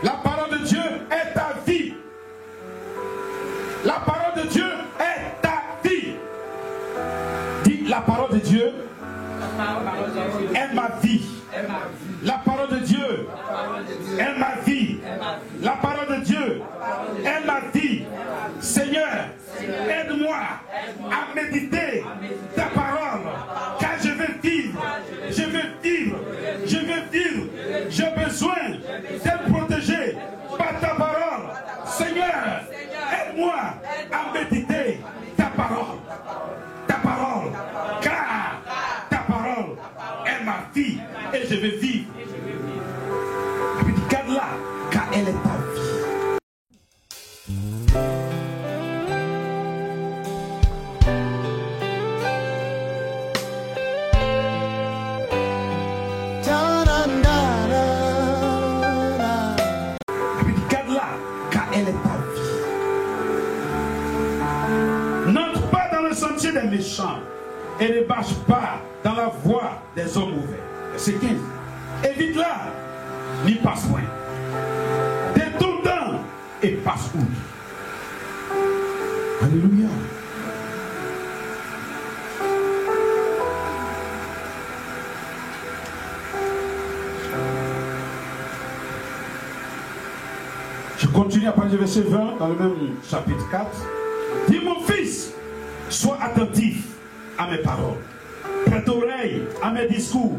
La parole de Dieu est ta vie. La parole de Dieu est ta vie. Dis, la parole de Dieu est ma vie. La parole de Dieu est ma vie. La parole de Dieu est ma vie. Seigneur, aide-moi à méditer ta parole, car je veux vivre. Je veux vivre. Je veux vivre. J'ai besoin d'être protégé par ta parole. Seigneur, aide-moi à méditer ta parole. Ta parole, car ta parole est ma vie et je veux vivre. Et puis garde-la, car elle est ta vie. Et puis garde-la, car elle est ta vie. N'entre pas dans le sentier des méchants et ne marche pas dans la voie des hommes mauvais. Verset 15. Évite-la, n'y passe point. Détourne-t'en et passe outre. Alléluia. Je continue à parler du verset 20 dans le même chapitre 4. Dis mon fils, sois attentif à mes paroles. Prête oreille à mes discours.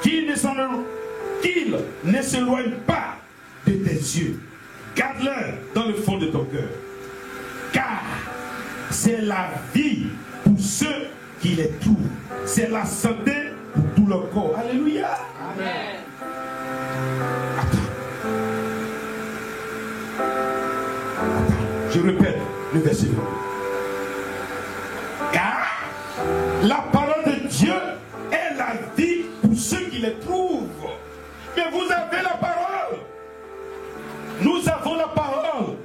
Qu'il ne s'éloigne pas de tes yeux. Garde-le dans le fond de ton cœur. Car c'est la vie pour ceux qui les trouvent. C'est la santé pour tout leur corps. Alléluia. Amen. Attends, je répète le verset 20. Car la parole de Dieu est la vie pour ceux qui les trouvent. Mais vous avez la parole. Nous avons la parole.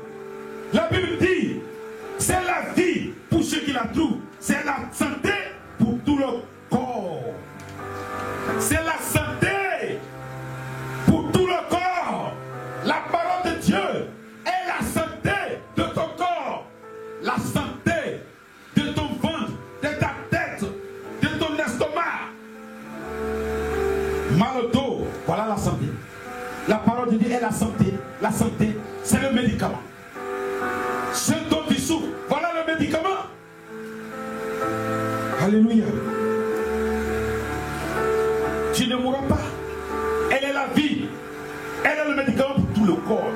La Bible dit, c'est la vie pour ceux qui la trouvent. C'est la santé pour tout le corps. C'est la santé pour tout le corps. La parole de Dieu est la santé de ton corps. La santé de ton ventre, de ta tête, de ton estomac. Mal au dos, voilà la santé. La parole de Dieu est la santé. La santé, c'est le médicament. Ce dont tu souffres, voilà le médicament. Alléluia. Tu ne mourras pas. Elle est la vie. Elle est le médicament pour tout le corps.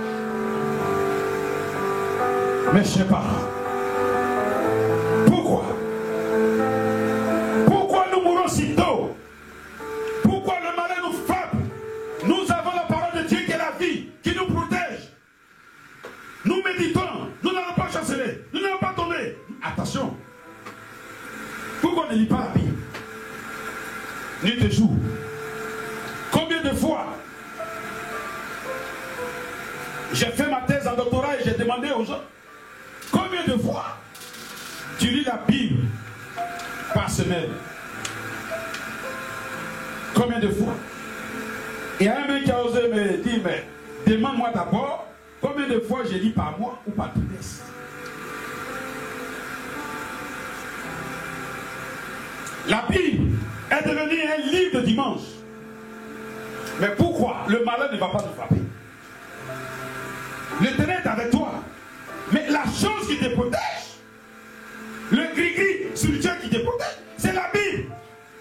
Mes chers parents, pourquoi nous mourons si tôt? Pourquoi le malin nous frappe? Nous avons la parole de Dieu qui est la vie, qui nous protège. Nous méditons, nous n'allons pas chanceler, nous n'allons pas tomber. Attention. Pourquoi on ne lit pas la Bible? Nuit et jour. Combien de fois j'ai fait ma thèse en doctorat et j'ai demandé aux gens, combien de fois tu lis la Bible par semaine? Combien de fois? Et un mec qui a osé me dire, mais demande-moi d'abord combien de fois je lis par mois ou par trimestre. La Bible est devenue un livre de dimanche. Mais pourquoi le malheur ne va pas nous frapper? L'Éternel est avec toi. Mais la chose qui te protège, le gris-gris spirituel qui te protège, c'est la Bible.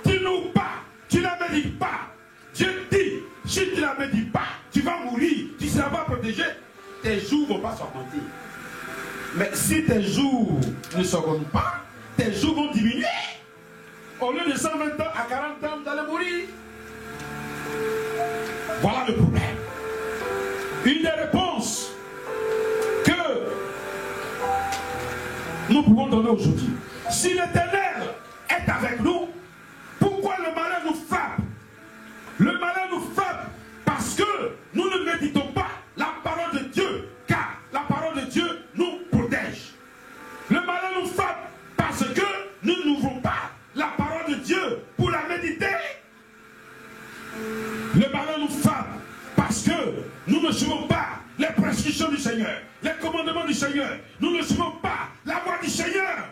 Tu n'ouvres pas, tu ne la médites pas. Dieu dit, si tu ne la médites pas, tu vas mourir, tu ne seras pas protégé. Tes jours ne vont pas s'augmenter. Mais si tes jours ne s'augmentent pas, tes jours vont diminuer. Au lieu de 120 ans à 40 ans, vous allez mourir. Voilà le problème. Une des réponses que nous pouvons donner aujourd'hui. Si l'Éternel est avec nous, pourquoi le malheur nous frappe? Le malheur nous frappe parce que nous ne méditons pas la parole de Dieu, car la parole de Dieu nous protège. Le malheur nous frappe parce que nous n'ouvrons pas la parole de Dieu pour la méditer. Le malheur nous frappe parce que nous ne suivons pas les prescriptions du Seigneur, les commandements du Seigneur, nous ne suivons pas la voie du Seigneur,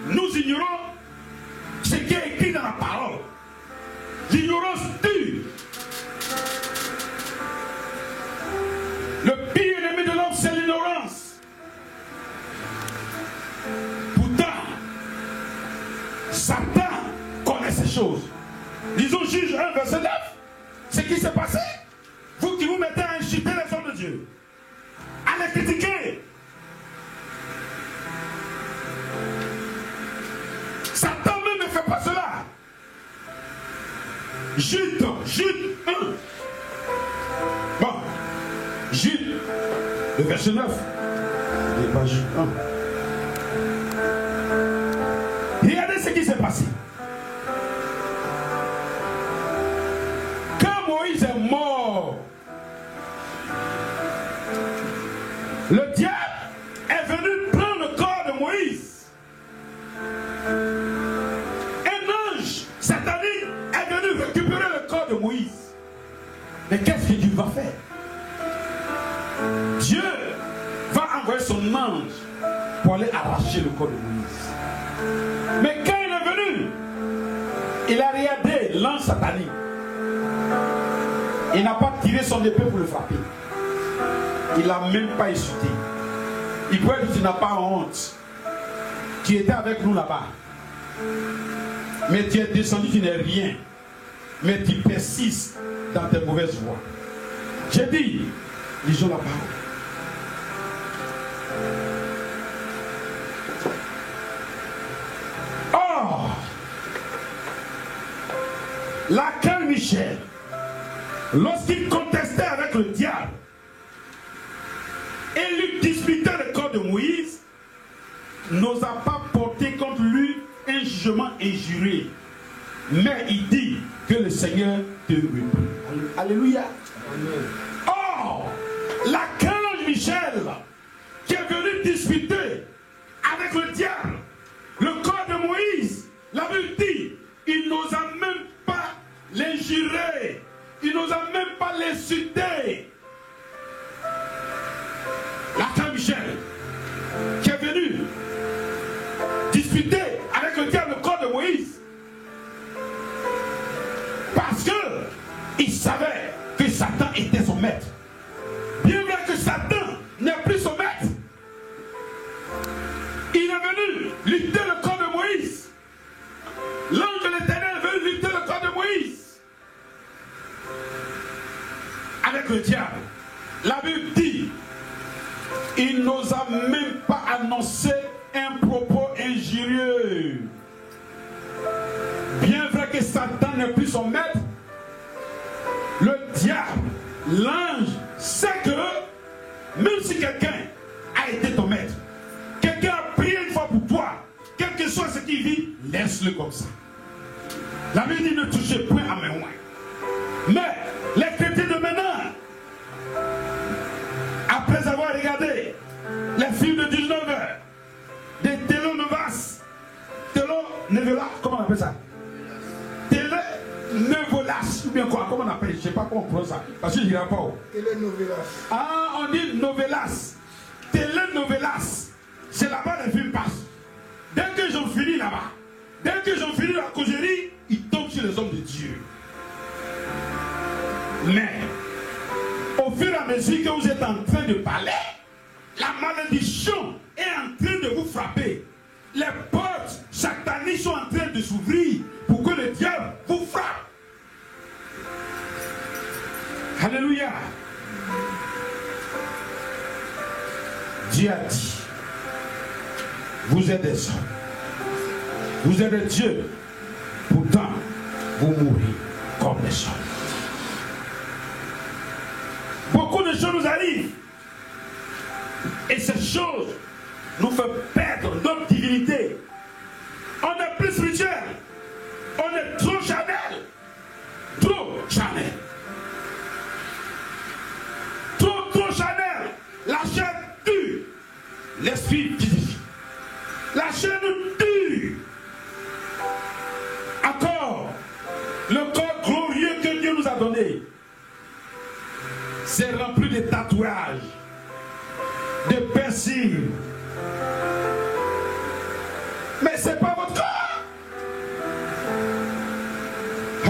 nous ignorons ce qui est écrit dans la parole. L'ignorance tue. Le pire ennemi de l'homme, c'est l'ignorance. Pourtant, Satan connaît ces choses. Lisons Juge 1, verset 9. Ce qui s'est passé. Vous qui vous mettez à insulter les hommes de Dieu, à les critiquer. Satan même ne fait pas cela. Jude 1. Bon, Jude, le verset 9. Et pas Jude 1. Regardez ce qui s'est passé. Quand Moïse est mort, le diable est venu prendre le corps de Moïse. Un ange satanique est venu récupérer le corps de Moïse. Mais qu'est-ce que Dieu va faire? Dieu va envoyer son ange pour aller arracher le corps de Moïse. Mais quand il est venu, il a regardé l'ange satanique. Il n'a pas tiré son épée pour le frapper. Il n'a même pas insulté. Il pourrait dire que tu n'as pas honte. Tu étais avec nous là-bas. Mais tu es descendu, tu n'es rien. Mais tu persistes dans tes mauvaises voies. J'ai dit, lisons la parole. Or, l'archange Michel, lorsqu'il contestait avec le diable et lui disputait le corps de Moïse, n'osa pas porter contre lui un jugement injurieux. Mais il dit que le Seigneur te reprend. Alléluia. Amen. Or, l'archange Michel, qui est venu disputer avec le diable le corps de Moïse, la Bible dit, il n'osa même pas l'injurer. Il n'osa même pas l'insulter. L'archange Michel, qui est venu discuter avec le diable le corps de Moïse, parce qu'il savait que Satan était son maître. Bien vrai que Satan n'est plus son maître, il est venu lutter le corps de Moïse. L'ange de l'Éternel est venu lutter le corps de Moïse avec le diable. La Bible dit, il n'osa même pas annoncer un propos injurieux. Bien vrai que Satan n'est plus son maître, le diable, l'ange, sait que même si quelqu'un a été ton maître, quelqu'un a prié une fois pour toi, quel que soit ce qu'il vit, laisse-le comme ça. La Bible dit ne touchez point à mes oins. Mais les chrétiens de maintenant, après avoir regardé les films de 19h, des télénovelas, comment on appelle ça? Télénovelas, ou bien quoi? Comment on appelle? Je ne sais pas comment on prononce ça, parce que je ne dirai pas. Télénovelas. Ah, on dit novelas. Télénovelas. C'est là-bas les films passent. Dès que j'en finis là-bas, dès que j'en finis la causerie, ils tombent sur les hommes de Dieu. Mais, au fur et à mesure que vous êtes en train de parler, la malédiction est en train de vous frapper. Les portes sataniques sont en train de s'ouvrir pour que le diable vous frappe. Alléluia. Dieu a dit, vous êtes des hommes, vous êtes des dieux, pourtant vous mourrez comme des hommes. Beaucoup de choses nous arrivent et ces choses nous font perdre notre divinité. On est plus spirituel, on est trop charnel, trop charnel, trop charnel. La chair tue, l'esprit vivifie. La chair nous tue. Encore, le corps glorieux que Dieu nous a donné c'est rempli de tatouages, de piercings. Mais ce n'est pas votre corps.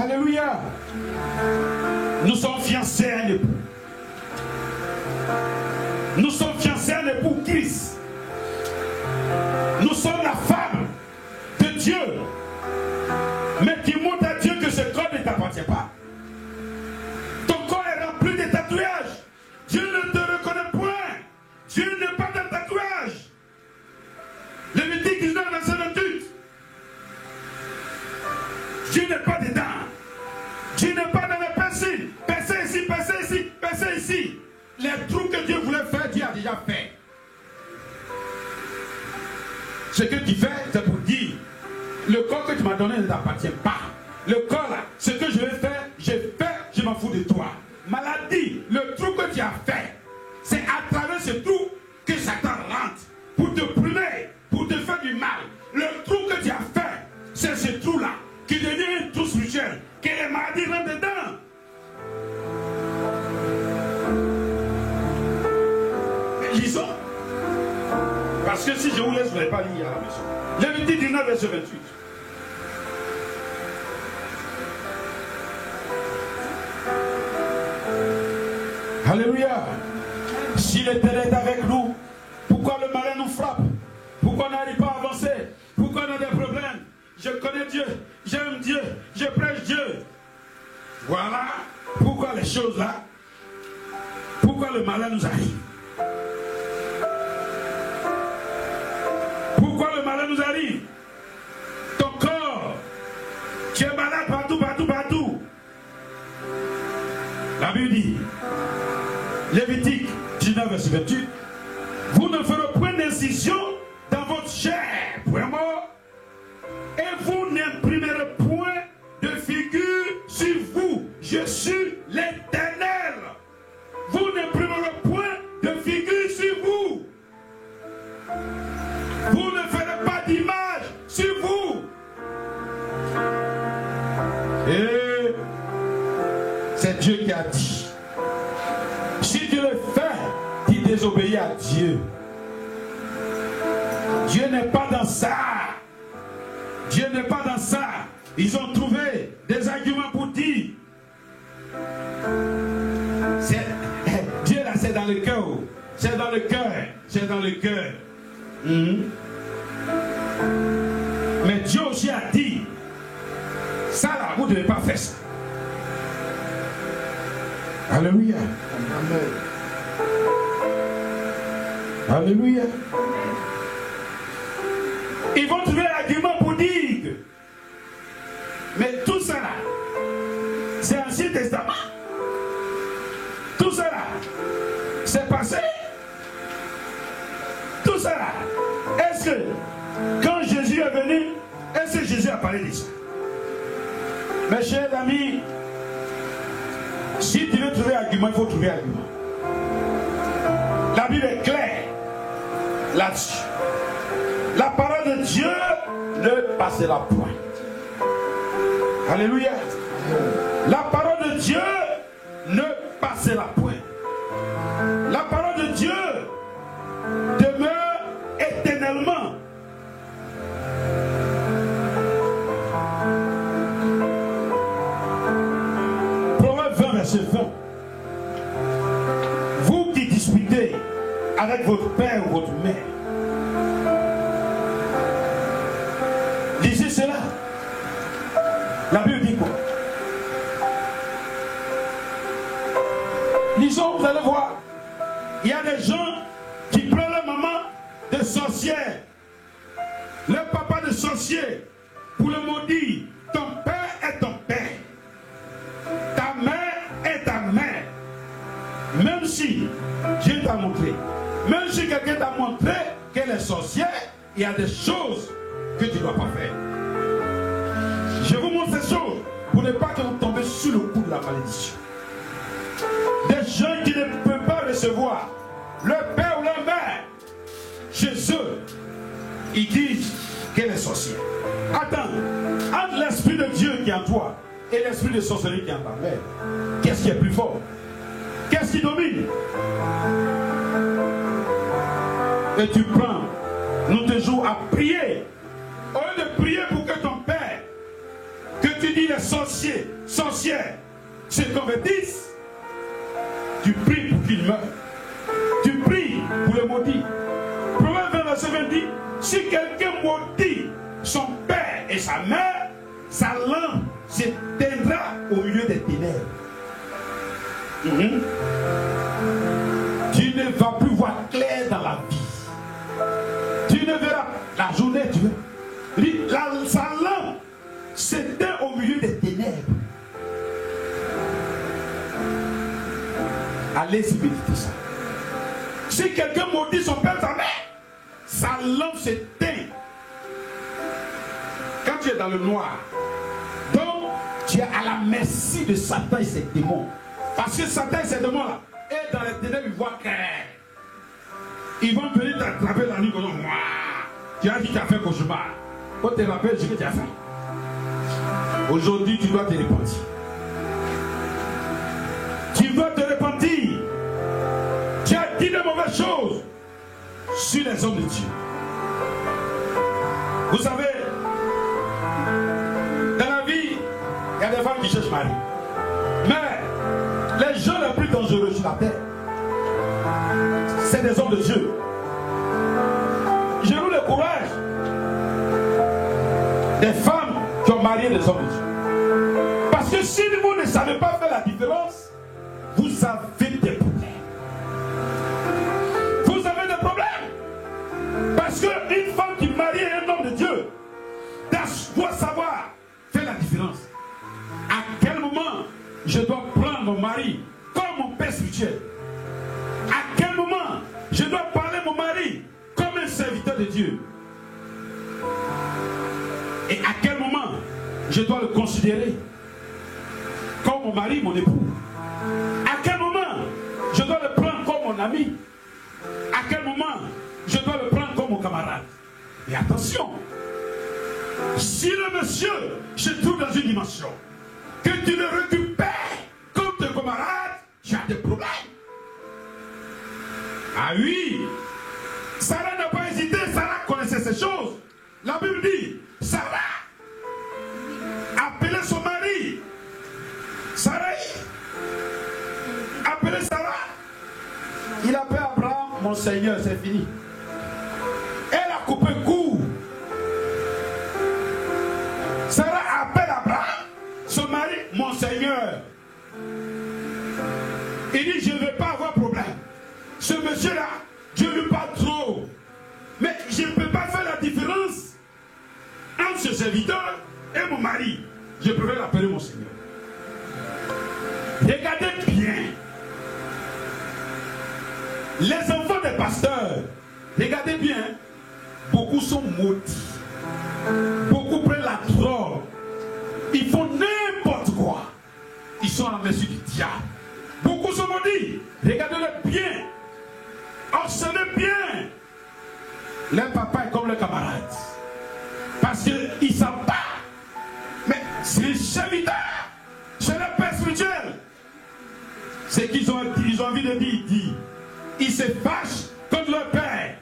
Alléluia. Nous sommes fiancés à un époux. Nous sommes fiancés à un époux Christ. Nous sommes la femme de Dieu. Mais qui montre à Dieu que ce corps ne t'appartient pas. Ton corps est rempli de tatouages. Dieu ne te reconnaît point. Dieu n'est pas dans le tatouage. Lévitique 19, verset 28. Dieu n'est pas dedans. Dieu n'est pas dans les piercings. Percez ici, percez ici, percez ici. Les trous que Dieu voulait faire, Dieu a déjà fait. Ce que tu fais, c'est pour dire, le corps que tu m'as donné ne t'appartient pas. Le corps là, ce que je vais faire, j'ai fait, je m'en fous de toi. Maladie, le trou que tu as fait, c'est à travers ce trou que Satan rentre pour te brûler, pour te faire du mal. Le trou que tu as fait, c'est ce trou-là qui devient un trou spirituel, que les maladies rentrent dedans. Mais lisons. Parce que si je vous laisse, vous n'allez pas lire à la maison. Lévitique 19, verset 28. Alléluia. Si l'Éternel est avec nous, pourquoi le malin nous frappe? Pourquoi on n'arrive pas à avancer? Pourquoi on a des problèmes? Je connais Dieu, j'aime Dieu, je prêche Dieu. Voilà pourquoi les choses là, pourquoi le malin nous arrive. Pourquoi le malin nous arrive? Ton corps, tu es malade partout, partout, partout. La Bible dit, Lévitique 19, verset 28, vous ne ferez point d'incision dans votre chair, point mort, et vous n'imprimerez point de figure sur vous. Je suis l'Éternel. Vous n'imprimerez point de figure sur vous. Vous ne ferez pas d'image sur vous. Et c'est Dieu qui a dit. Si tu le fais, tu désobéis à Dieu. Dieu n'est pas dans ça. Dieu n'est pas dans ça. Ils ont trouvé des arguments pour dire. Dieu là, c'est dans le cœur. C'est dans le cœur. C'est dans le cœur. Mais Dieu aussi a dit, ça là, vous ne devez pas faire ça. Alléluia. Amen. Alléluia. Ils vont trouver l'argument pour dire, mais tout ça là, c'est Ancien Testament. Tout ça là, c'est passé. Tout ça là, est-ce que quand Jésus est venu, est-ce que Jésus a parlé de ça? Mes chers amis, si tu veux trouver argument, il faut trouver argument. La Bible est claire là-dessus. La parole de Dieu ne passera point. Alléluia. La parole de Dieu ne passera point. La parole de Dieu demeure éternellement. Proverbe 20, verset 20. Vous qui disputez avec votre père ou votre mère, lisez cela. La Bible dit quoi? Lisons, vous allez voir. Il y a des gens qui prennent leur maman de sorcière, leur papa de sorcier, pour le maudire. Ton père est ton père. Ta mère est ta mère. Même si Dieu t'a montré, même si quelqu'un t'a montré qu'elle est sorcière, il y a des choses que tu ne dois pas faire. Je vous montre ces choses pour ne pas que vous tombez sous le coup de la malédiction. Des gens qui ne peuvent pas recevoir leur père ou leur mère chez eux, ils disent qu'elle est sorcière. Attends, entre l'esprit de Dieu qui est en toi et l'esprit de sorcellerie qui est en ta mère, qu'est-ce qui est plus fort? Qu'est-ce qui domine? Et tu prends nous te jours à prier. Au lieu de prier pour que ton père, que tu dis les sorciers, sorcières, se convertissent, tu pries pour qu'il meure. Tu pries pour le maudit. Proverbe 20, verset 20 dit, si quelqu'un maudit son père et sa mère, sa lampe s'éteindra au milieu des ténèbres. Tu ne vas plus voir clair dans la vie. Tu ne verras la journée, tu veux. Sa lampe s'éteint au milieu des ténèbres. Allez-y méditer ça. Si quelqu'un maudit son père, sa mère, sa lampe s'éteint. Quand tu es dans le noir, donc tu es à la merci de Satan et ses démons. Parce que Satan et ses démons là, et dans les ténèbres, ils voient clair. Ils vont venir t'attraper la nuit comme moi. Tu as dit que tu as fait cauchemar. Quand tu te rappelles ce que tu as fait. Aujourd'hui, tu dois te repentir. Tu dois te repentir. Tu as dit de mauvaises choses sur les hommes de Dieu. Vous savez, dans la vie, il y a des femmes qui cherchent mari. Mais les gens les plus dangereux sur la terre, c'est des hommes de Dieu. J'ai eu le courage des femmes qui ont marié des hommes de Dieu. Parce que si vous ne savez pas faire la différence, vous avez des problèmes. Vous avez des problèmes. Parce qu'une femme qui marie un homme de Dieu doit savoir faire la différence. À quel moment je dois prendre mon mari comme mon père spirituel? À quel moment je dois parler mon mari comme un serviteur de Dieu? Et à quel moment je dois le considérer comme mon mari, mon époux? À quel moment je dois le prendre comme mon ami? À quel moment je dois le prendre comme mon camarade? Et attention, si le monsieur se trouve dans une dimension que tu le récupères comme ton camarade, tu as des problèmes. Ah oui, Sarah n'a pas hésité, Sarah connaissait ces choses. La Bible dit, Sarah appelait son mari. Sarah appelait Sarah. Il appelle Abraham, mon Seigneur, c'est fini. Elle a coupé court. Sarah appelle Abraham, son mari, mon Seigneur. Il dit, je ne vais pas avoir problème. Ce monsieur-là, je lui parle trop. Mais je ne peux pas faire la différence entre ce serviteur et mon mari. Je préfère l'appeler mon Seigneur. Regardez bien. Les enfants des pasteurs, regardez bien, beaucoup sont maudits. Beaucoup prennent la drogue. Ils font n'importe quoi. Ils sont à la merci du diable. Beaucoup sont maudits. Regardez-les bien. Observez bien. Leur papa est comme leur camarade. Parce qu'ils ne savent pas. Mais c'est un serviteur. C'est leur père spirituel. C'est qu'ils ont envie de dire. Ils se fâchent contre leur père.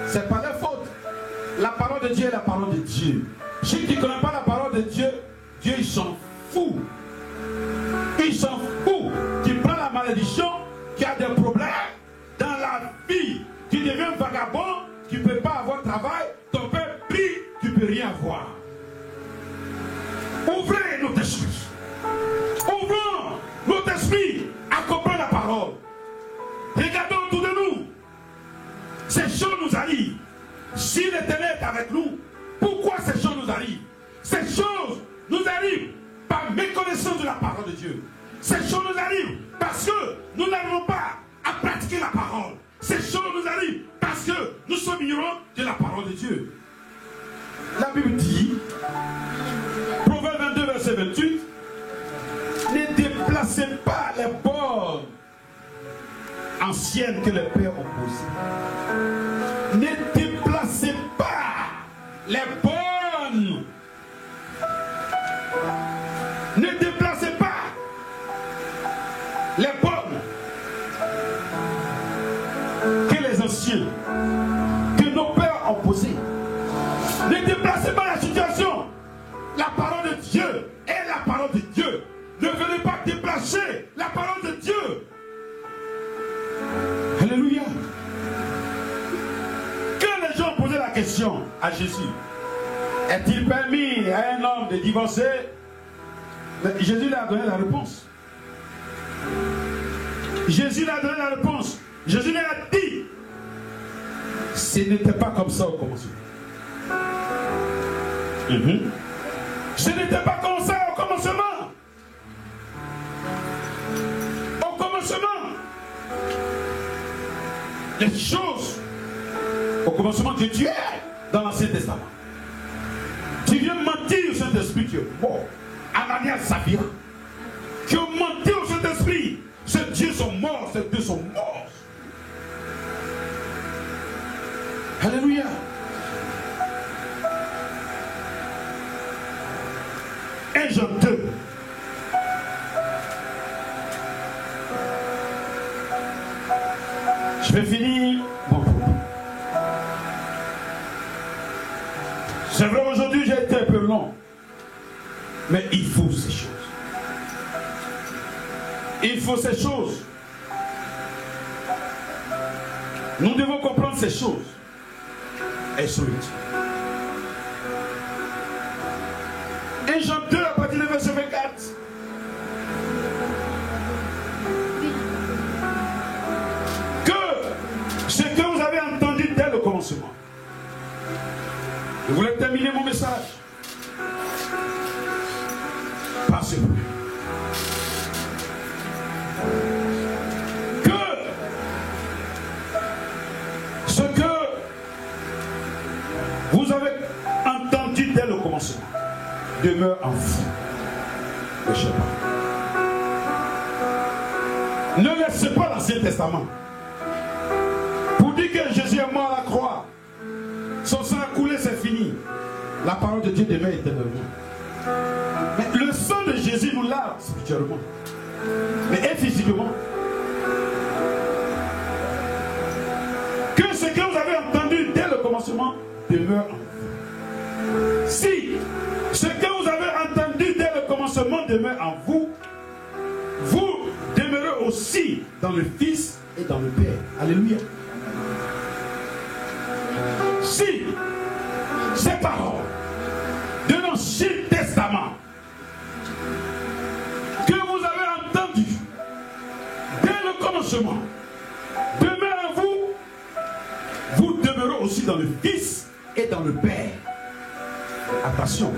C'est pas leur faute. La parole de Dieu est la parole de Dieu. Ceux qui ne connaissent pas la parole de Dieu, Dieu il s'en fout. Il s'en fout. Tu prends la malédiction, qui a des problèmes dans la vie. Tu deviens vagabond, tu ne peux pas avoir travail, ton père prie, tu ne peux rien avoir. Ouvrez notre esprit. Ouvrons notre esprit à comprendre la parole. Regardons autour de nous. Ces choses nous arrivent. Si l'Éternel est avec nous, pourquoi ces choses nous arrivent? Ces choses nous arrivent par méconnaissance de la parole de Dieu. Ces choses nous arrivent parce que nous n'arrivons pas à pratiquer la parole. Ces choses nous arrivent parce que nous sommes ignorants de la parole de Dieu. La Bible dit, Proverbe 22, verset 28, ne déplacez pas les bornes anciennes que les pères ont posées. Ne déplacez pas les bornes. Ne déplacez pas les anciens que nos pères ont posés. Ne déplacez pas la situation. La parole de Dieu est la parole de Dieu. Ne venez pas déplacer la parole de Dieu. Alléluia. Quand les gens posaient la question à Jésus, est-il permis à un homme de divorcer? Jésus lui a donné la réponse. Jésus lui a donné la réponse. Jésus lui a dit, ce n'était pas comme ça au commencement. Ce n'était pas comme ça au commencement. Au commencement, les choses au commencement que tu es dans l'Ancien Testament. Tu viens mentir au Saint-Esprit, tu es mort. Ananias, Saphira, qui ont menti au Saint-Esprit. Ces dieux sont morts, ces dieux sont morts. Alléluia. Et Jean 2. Je vais finir. Bon. C'est vrai, aujourd'hui j'ai été un peu long. Mais il faut ces choses. Il faut ces choses. Nous devons comprendre ces choses. Elles sont utiles. Et Jean 2 à partir du verset 24. Que ce que vous avez entendu dès le commencement. Je voulais terminer mon message. Par ce point. Que ce que vous avez entendu dès le commencement demeure en vous. Ne sais pas. Ne laissez pas l'Ancien Testament pour dire que Jésus est mort à la croix. Son sang a coulé, c'est fini. La parole de Dieu demeure éternellement. Mais le sang de Jésus nous lave spirituellement. Mais et physiquement. Que ce que vous avez entendu dès le commencement demeure en vous. Si ce que vous avez entendu dès le commencement demeure en vous, vous demeurez aussi dans le Fils et dans le Père. Alléluia. Si ces paroles de l'Ancien Testament que vous avez entendues dès le commencement demeurent en vous, vous demeurez aussi dans le Fils et dans le Père. Attention.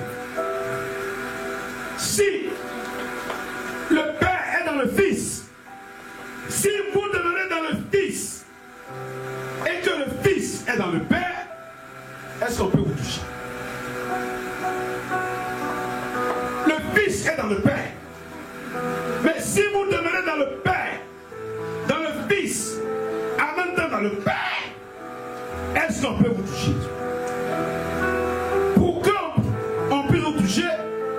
Si le Père est dans le Fils, si vous demeurez dans le Fils et que le Fils est dans le Père, est-ce qu'on peut vous toucher? Le Fils est dans le Père. Mais si vous demeurez dans le Père, dans le Fils, en même temps dans le Père, est-ce qu'on peut vous toucher? Pour qu'on puisse vous toucher,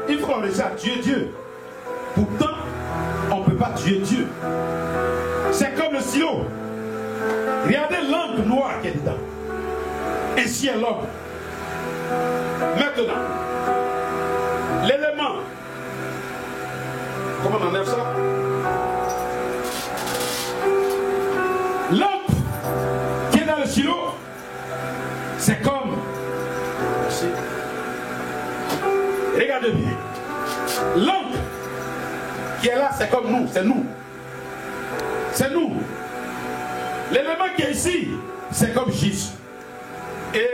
il faut réussir à tuer Dieu. Pourtant, on ne peut pas tuer Dieu. C'est comme le silo. Regardez l'encre noire qui est dedans. Ainsi est l'homme. Maintenant, l'élément, comment on enlève ça? L'encre qui est dans le silo, c'est comme, regardez bien, l'encre qui est là, c'est comme nous, c'est nous. C'est nous. L'élément qui est ici, c'est comme Jésus. Et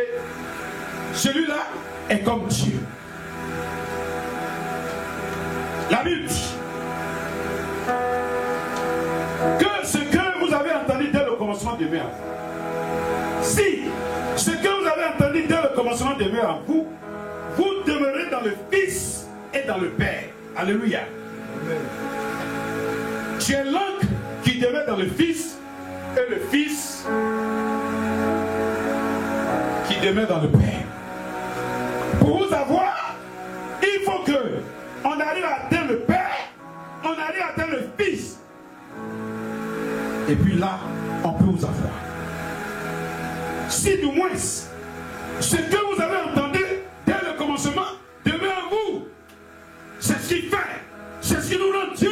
celui-là est comme Dieu. La Bible dit que ce que vous avez entendu dès le commencement demeure en vous. Si ce que vous avez entendu dès le commencement demeure en vous, vous demeurez dans le Fils et dans le Père. Alléluia. Amen. Tu es l'encre qui demeure dans le Fils et le Fils qui demeure dans le Père. Pour vous avoir, il faut que on arrive à atteindre le Père, on arrive à atteindre le Fils. Et puis là, on peut vous avoir. Si du moins, ce que vous avez entendu dès le commencement demeure en vous, c'est ce qui fait, c'est ce qui nous rend Dieu,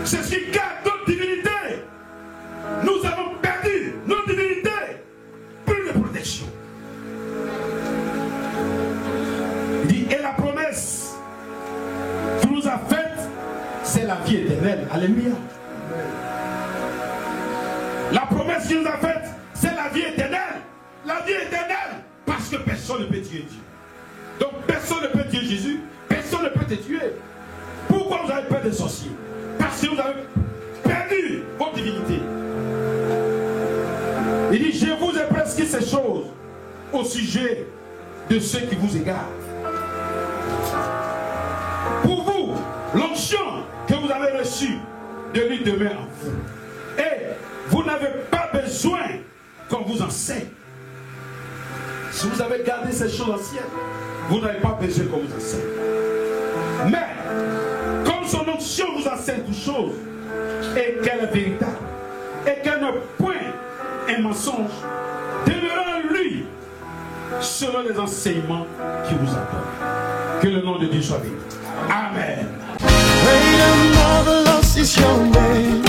c'est ce qui garde notre divinité. Nous avons perdu notre divinité, plus de protection. Il dit, et la promesse qu'il nous a faite, c'est la vie éternelle. Alléluia. La promesse qu'il nous a faite, c'est la vie éternelle. La vie éternelle, parce que personne ne peut tuer Dieu. Donc personne ne peut tuer Jésus, personne ne peut te tuer. Pourquoi vous avez peur des sorciers? Parce que vous avez perdu votre divinité. Il dit, je vous ai prescrit ces choses au sujet de ceux qui vous égarent. Pour vous, l'onction que vous avez reçue de lui demeure en vous. Et vous n'avez pas besoin qu'on vous enseigne. Si vous avez gardé ces choses anciennes, vous n'avez pas besoin qu'on vous enseigne. Mais, comme son onction vous enseigne toutes choses, et qu'elle est véritable, et qu'elle n'est point un mensonge, demeurez en lui, selon les enseignements qu'il vous apporte. Que le nom de Dieu soit béni. Amen. Great and marvelous is your name.